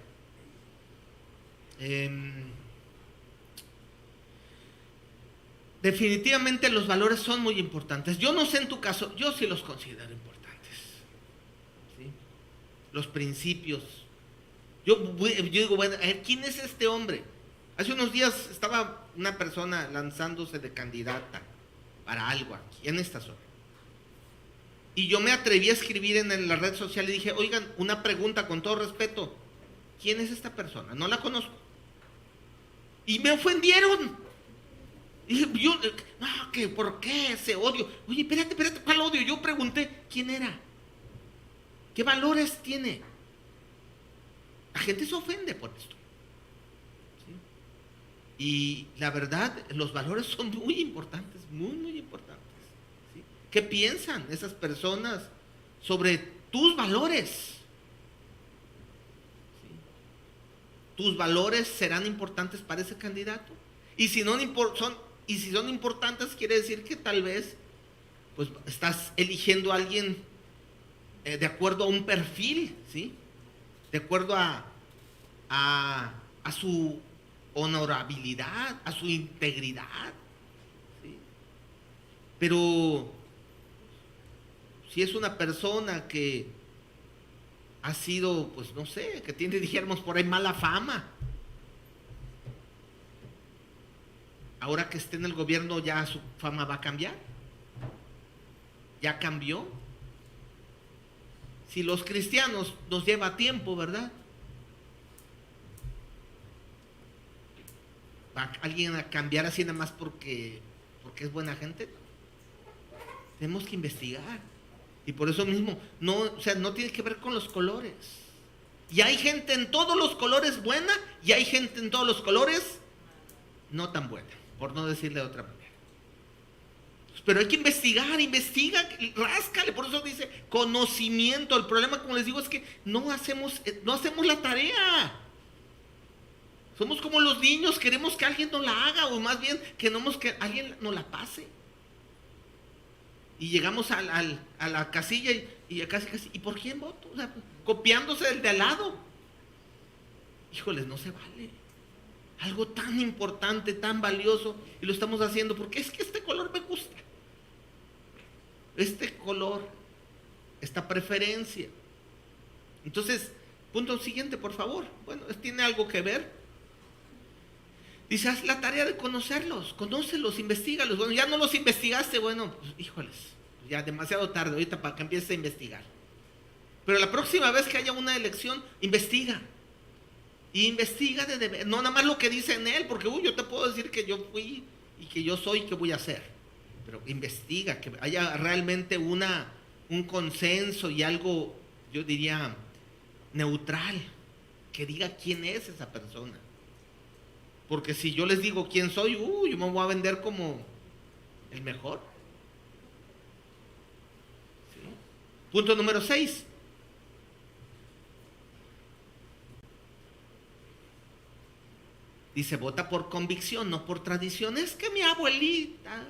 definitivamente los valores son muy importantes. Yo no sé en tu caso, yo sí los considero importantes, ¿sí? Los principios. Yo digo, bueno, ¿quién es este hombre? Hace unos días estaba una persona lanzándose de candidata para algo aquí, en esta zona. Y yo me atreví a escribir en la red social y dije, oigan, una pregunta con todo respeto. ¿Quién es esta persona? No la conozco. Y me ofendieron. Y dije, no, ¿por qué ese odio? Oye, espérate, ¿cuál odio? Yo pregunté, ¿quién era? ¿Qué valores tiene? La gente se ofende por esto, ¿sí? Y la verdad, los valores son muy importantes, muy, muy importantes, ¿sí? ¿Qué piensan esas personas sobre tus valores? ¿Sí? ¿Tus valores serán importantes para ese candidato? Y si son importantes, quiere decir que tal vez pues estás eligiendo a alguien de acuerdo a un perfil, ¿sí? De acuerdo a su honorabilidad, a su integridad, ¿sí? Pero si es una persona que ha sido, pues no sé, que tiene, dijéramos por ahí, mala fama, ahora que esté en el gobierno ya su fama va a cambiar. Ya cambió. Si los cristianos nos lleva tiempo, ¿verdad? ¿Va alguien a cambiar así nada más porque es buena gente? Tenemos que investigar. Y por eso mismo, no tiene que ver con los colores. Y hay gente en todos los colores buena y hay gente en todos los colores no tan buena, por no decirle de otra manera. Pero hay que investiga, ráscale. Por eso dice conocimiento. El problema, como les digo, es que no hacemos la tarea. Somos como los niños, queremos que alguien nos la haga, o más bien queremos que alguien nos la pase. Y llegamos a la casilla y casi, ¿y por quién voto? O sea, copiándose del de al lado. Híjoles, no se vale. Algo tan importante, tan valioso, y lo estamos haciendo porque es que este color me gusta. Este color, esta preferencia. Entonces, punto siguiente, por favor. Bueno, tiene algo que ver. Dice, haz la tarea de conocerlos, conócelos, investígalos. Bueno, ya no los investigaste, bueno, pues, híjoles, ya demasiado tarde ahorita para que empieces a investigar. Pero la próxima vez que haya una elección, investiga. Y investiga no nada más lo que dice en él, porque yo te puedo decir que yo fui y que yo soy, que voy a hacer. Pero investiga, que haya realmente un consenso y algo, yo diría, neutral, que diga quién es esa persona. Porque si yo les digo quién soy, yo me voy a vender como el mejor. ¿Sí? Punto número 6. Dice, vota por convicción, no por tradición. Es que mi abuelita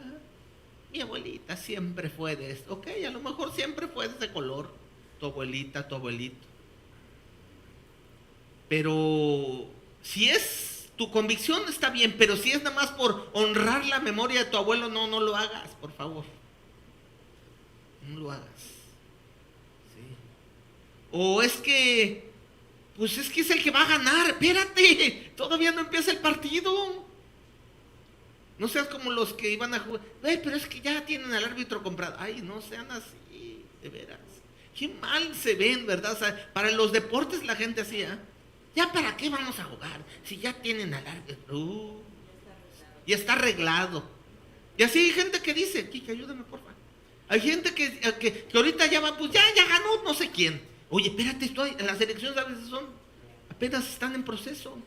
siempre fue de esto. Ok, a lo mejor siempre fue de ese color. Tu abuelita, tu abuelito. Pero si es tu convicción, está bien, pero si es nada más por honrar la memoria de tu abuelo, no lo hagas, por favor. No lo hagas. ¿Sí? O es que, pues es que es el que va a ganar. Espérate, todavía no empieza el partido. No seas como los que iban a jugar. Pero es que ya tienen al árbitro comprado. Ay, no sean así, de veras. Qué mal se ven, ¿verdad? O sea, para los deportes la gente hacía. ¿Ya para qué vamos a jugar? Si ya tienen al árbitro. Ya está arreglado. Y así hay gente que dice, Kike, ayúdame, porfa. Hay gente que ahorita ya va, pues ya ganó no sé quién. Oye, espérate, las elecciones a veces apenas están en proceso.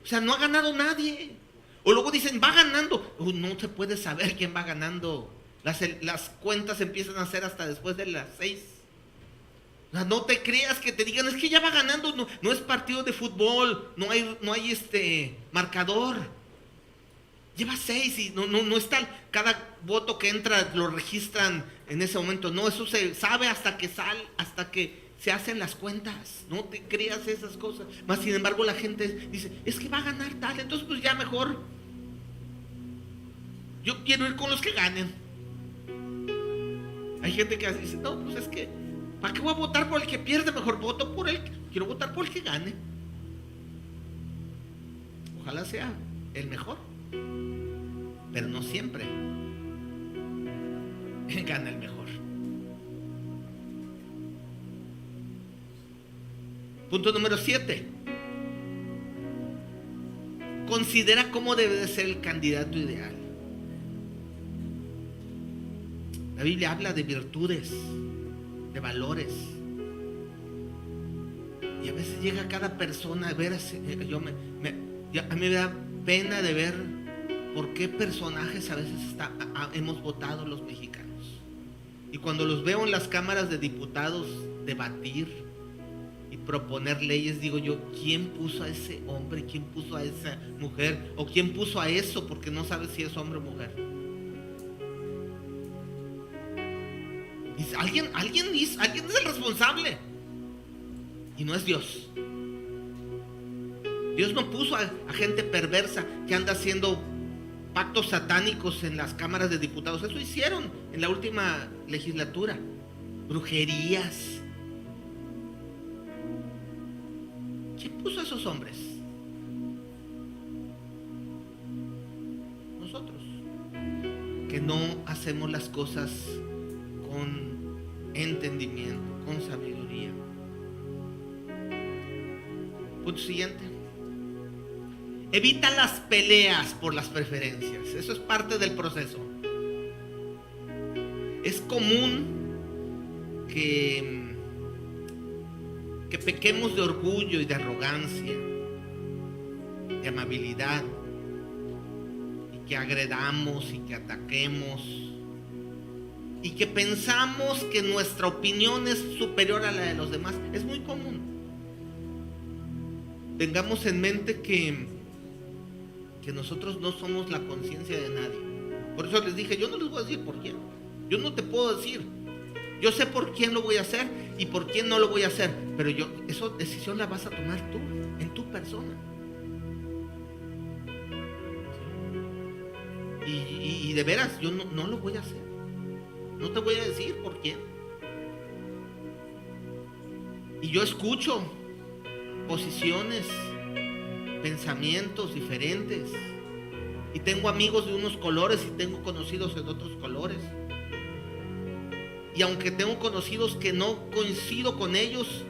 O sea, no ha ganado nadie. O luego dicen, va ganando. No se puede saber quién va ganando. Las cuentas empiezan a hacer hasta después de las 6. O sea, no te creas que te digan, es que ya va ganando. No es partido de fútbol. No hay marcador. Lleva 6 y no está. Cada voto que entra lo registran en ese momento. No, eso se sabe hasta que se hacen las cuentas. No te creas esas cosas. Más sin embargo la gente dice, es que va a ganar tal. Entonces pues ya mejor yo quiero ir con los que ganen. Hay gente que dice, no, pues es que ¿para qué voy a votar por el que pierde? Mejor voto por quiero votar por el que gane. Ojalá sea el mejor, pero no siempre gana el mejor. Punto número 7. Considera cómo debe de ser el candidato ideal. La Biblia habla de virtudes, de valores. Y a veces llega cada persona a ver, a mí me da pena de ver por qué personajes a veces hemos votado los mexicanos. Y cuando los veo en las cámaras de diputados debatir y proponer leyes, digo yo, ¿quién puso a ese hombre? ¿Quién puso a esa mujer? ¿O quién puso a eso? Porque no sabe si es hombre o mujer. Alguien es el responsable. Y no es Dios. Dios no puso a gente perversa que anda haciendo pactos satánicos en las cámaras de diputados. Eso hicieron en la última legislatura. Brujerías. ¿Quién puso a esos hombres? Nosotros, que no hacemos las cosas con entendimiento, con sabiduría. Punto siguiente. Evita las peleas por las preferencias. Eso es parte del proceso. Es común que pequemos de orgullo y de arrogancia, de amabilidad, y que agredamos y que ataquemos y que pensamos que nuestra opinión es superior a la de los demás. Es muy común. Tengamos en mente que nosotros no somos la conciencia de nadie. Por eso les dije, yo no les voy a decir por quién. Yo no te puedo decir. Yo sé por quién lo voy a hacer y por quién no lo voy a hacer. Pero esa decisión la vas a tomar tú, en tu persona. Y de veras, yo no lo voy a hacer. No te voy a decir por quién. Y yo escucho posiciones, pensamientos diferentes. Y tengo amigos de unos colores y tengo conocidos de otros colores. Y aunque tengo conocidos que no coincido con ellos,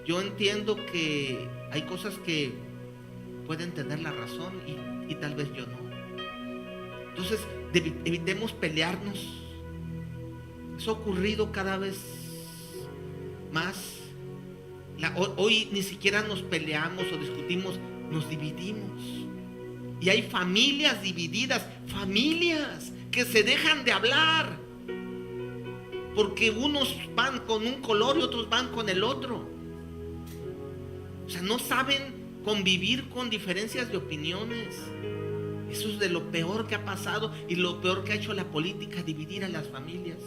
yo entiendo que hay cosas que pueden tener la razón y tal vez yo no. Entonces, evitemos pelearnos. Eso ha ocurrido cada vez más. Hoy ni siquiera nos peleamos o discutimos, nos dividimos. Y hay familias divididas, familias que se dejan de hablar, porque unos van con un color y otros van con el otro. O sea, no saben convivir con diferencias de opiniones. Eso es de lo peor que ha pasado y lo peor que ha hecho la política, dividir a las familias.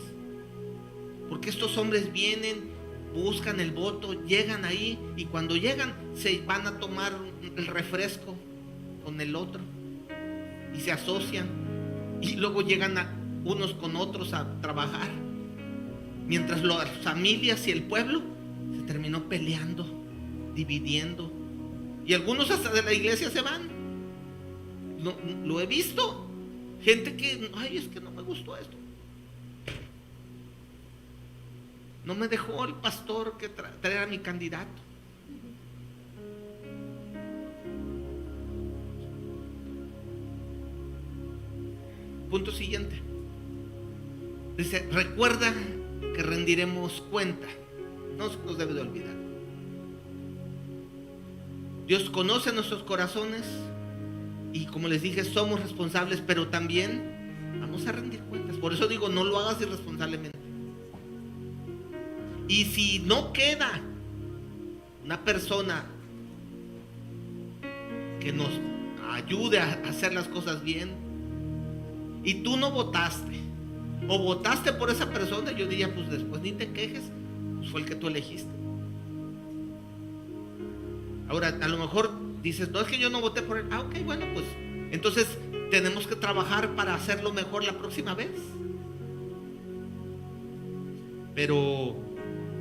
Porque estos hombres vienen, buscan el voto, llegan ahí y cuando llegan se van a tomar el refresco con el otro y se asocian y luego llegan unos con otros a trabajar, mientras las familias y el pueblo se terminó peleando, dividiendo, y algunos hasta de la iglesia se van. Lo he visto, gente que, ay, es que no me gustó esto, no me dejó el pastor que traer a mi candidato. Punto siguiente. Dice, recuerda que rendiremos cuenta. No se nos debe de olvidar. Dios conoce nuestros corazones y como les dije, somos responsables, pero también vamos a rendir cuentas. Por eso digo, no lo hagas irresponsablemente. Y si no queda una persona que nos ayude a hacer las cosas bien y tú no votaste o votaste por esa persona, yo diría, pues después ni te quejes, pues fue el que tú elegiste. Ahora, a lo mejor dices, no, es que yo no voté por él. Ah, ok, bueno, pues entonces tenemos que trabajar para hacerlo mejor la próxima vez. Pero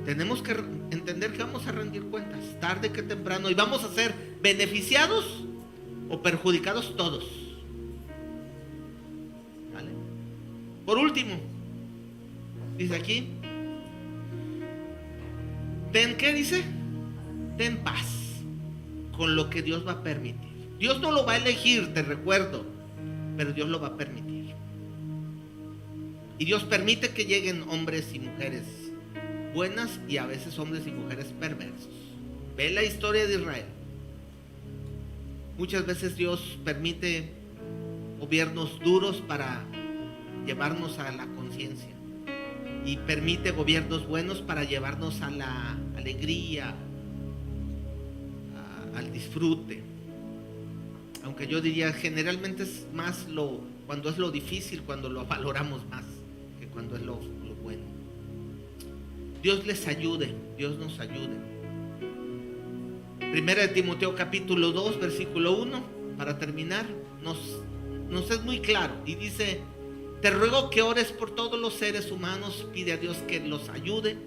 tenemos que entender que vamos a rendir cuentas tarde que temprano y vamos a ser beneficiados o perjudicados todos. ¿Vale? Por último, dice aquí, ¿qué dice? Ten paz con lo que Dios va a permitir. Dios no lo va a elegir, te recuerdo, pero Dios lo va a permitir. Y Dios permite que lleguen hombres y mujeres buenas y a veces hombres y mujeres perversos. Ve la historia de Israel. Muchas veces Dios permite gobiernos duros para llevarnos a la conciencia y permite gobiernos buenos para llevarnos a la alegría, al disfrute. Aunque yo diría generalmente es más cuando es lo difícil, cuando lo valoramos más que cuando es lo bueno. Dios les ayude, Dios nos ayude. Primera de Timoteo capítulo 2 versículo 1, para terminar, nos es muy claro y dice: te ruego que ores por todos los seres humanos, pide a Dios que los ayude,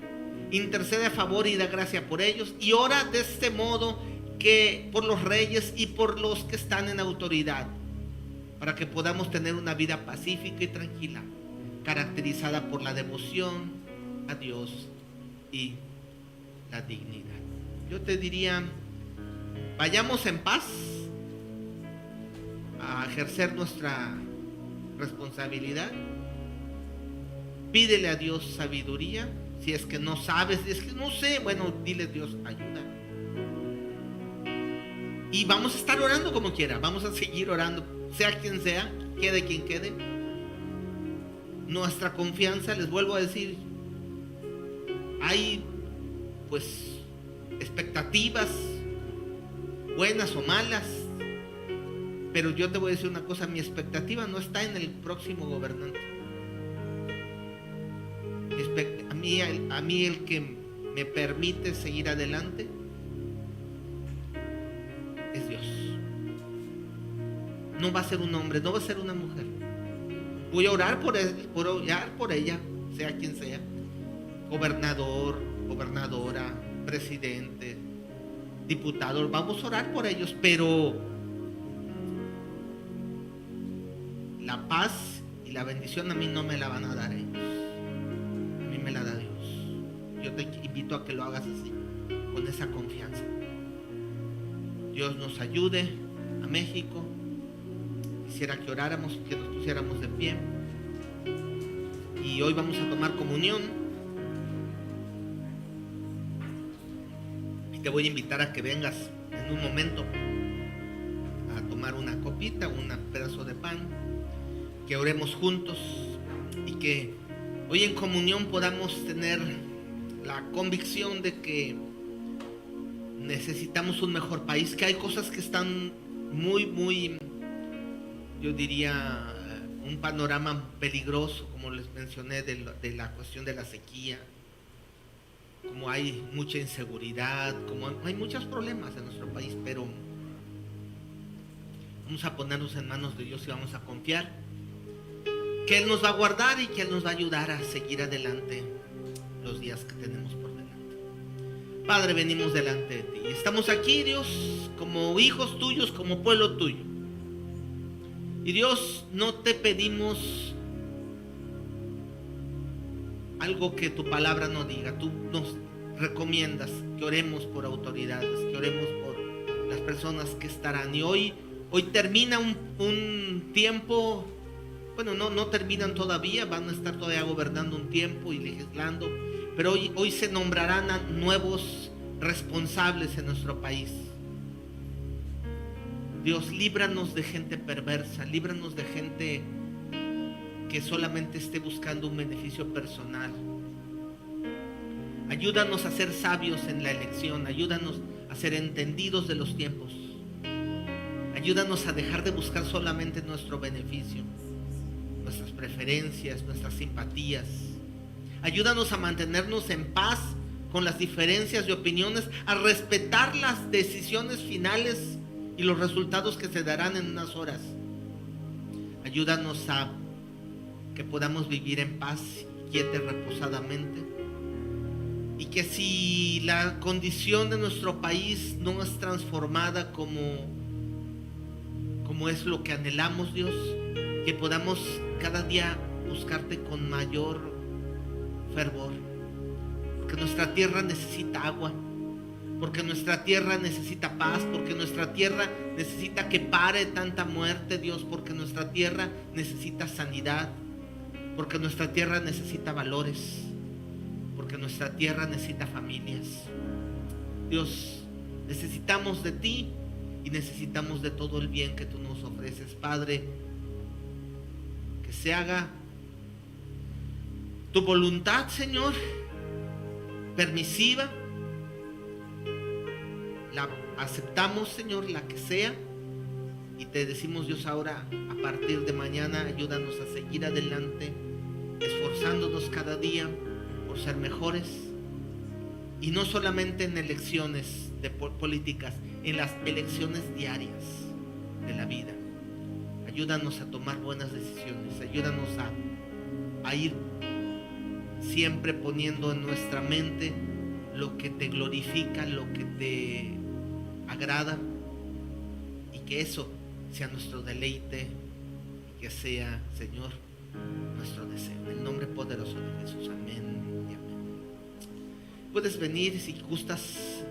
intercede a favor y da gracia por ellos, y ora de este modo que por los reyes y por los que están en autoridad, para que podamos tener una vida pacífica y tranquila, caracterizada por la devoción a Dios y la dignidad. Yo te diría, vayamos en paz a ejercer nuestra responsabilidad. Pídele a Dios sabiduría. Si es que no sabes, si es que no sé, bueno, dile a Dios ayuda. Y vamos a estar orando como quiera, vamos a seguir orando, sea quien sea, quede quien quede. nuestra confianza, les vuelvo a decir, hay pues expectativas buenas o malas, pero yo te voy a decir una cosa, mi expectativa no está en el próximo gobernante. A mí el que me permite seguir adelante es Dios. No va a ser un hombre, no va a ser una mujer. Voy a orar por ella, sea quien sea, gobernador, gobernadora, presidente, diputado, vamos a orar por ellos, pero la paz y la bendición a mí no me la van a dar ellos, a mí me la da Dios. Yo te invito a que lo hagas así, con esa confianza. Dios nos ayude a México. Quisiera que oráramos, que nos pusiéramos de pie. Y hoy vamos a tomar comunión. Y te voy a invitar a que vengas en un momento a tomar una copita, un pedazo de pan, que oremos juntos y que hoy en comunión podamos tener la convicción de que necesitamos un mejor país, que hay cosas que están muy, yo diría, un panorama peligroso, como les mencioné, de la cuestión de la sequía, como hay mucha inseguridad, como hay muchos problemas en nuestro país, pero vamos a ponernos en manos de Dios y vamos a confiar que Él nos va a guardar y que Él nos va a ayudar a seguir adelante los días que tenemos por delante. Padre, venimos delante de ti. Estamos aquí, Dios, como hijos tuyos, como pueblo tuyo. Y Dios, no te pedimos algo que tu palabra no diga. Tú nos recomiendas que oremos por autoridades, que oremos por las personas que estarán. Y hoy termina un tiempo, bueno, no terminan todavía, van a estar todavía gobernando un tiempo y legislando, pero hoy se nombrarán a nuevos responsables en nuestro país. Dios, líbranos de gente perversa, líbranos de gente que solamente esté buscando un beneficio personal. Ayúdanos a ser sabios en la elección, ayúdanos a ser entendidos de los tiempos. Ayúdanos a dejar de buscar solamente nuestro beneficio, nuestras preferencias, nuestras simpatías. Ayúdanos a mantenernos en paz con las diferencias de opiniones, a respetar las decisiones finales y los resultados que se darán en unas horas. Ayúdanos a que podamos vivir en paz, quieta y reposadamente. Y que si la condición de nuestro país no es transformada como es lo que anhelamos, Dios, que podamos cada día buscarte con mayor fervor. Porque nuestra tierra necesita agua, porque nuestra tierra necesita paz, porque nuestra tierra necesita que pare tanta muerte, Dios, porque nuestra tierra necesita sanidad, porque nuestra tierra necesita valores, porque nuestra tierra necesita familias. Dios, necesitamos de ti y necesitamos de todo el bien que tú nos ofreces, Padre. Que se haga tu voluntad, Señor, permisiva. La aceptamos, Señor, la que sea, y te decimos, Dios, ahora a partir de mañana ayúdanos a seguir adelante, esforzándonos cada día por ser mejores, y no solamente en elecciones políticas, en las elecciones diarias de la vida. Ayúdanos a tomar buenas decisiones, ayúdanos a ir siempre poniendo en nuestra mente lo que te glorifica, lo que te agrada, y que eso sea nuestro deleite y que sea, Señor, nuestro deseo. En el nombre poderoso de Jesús, amén y amén. Puedes venir si gustas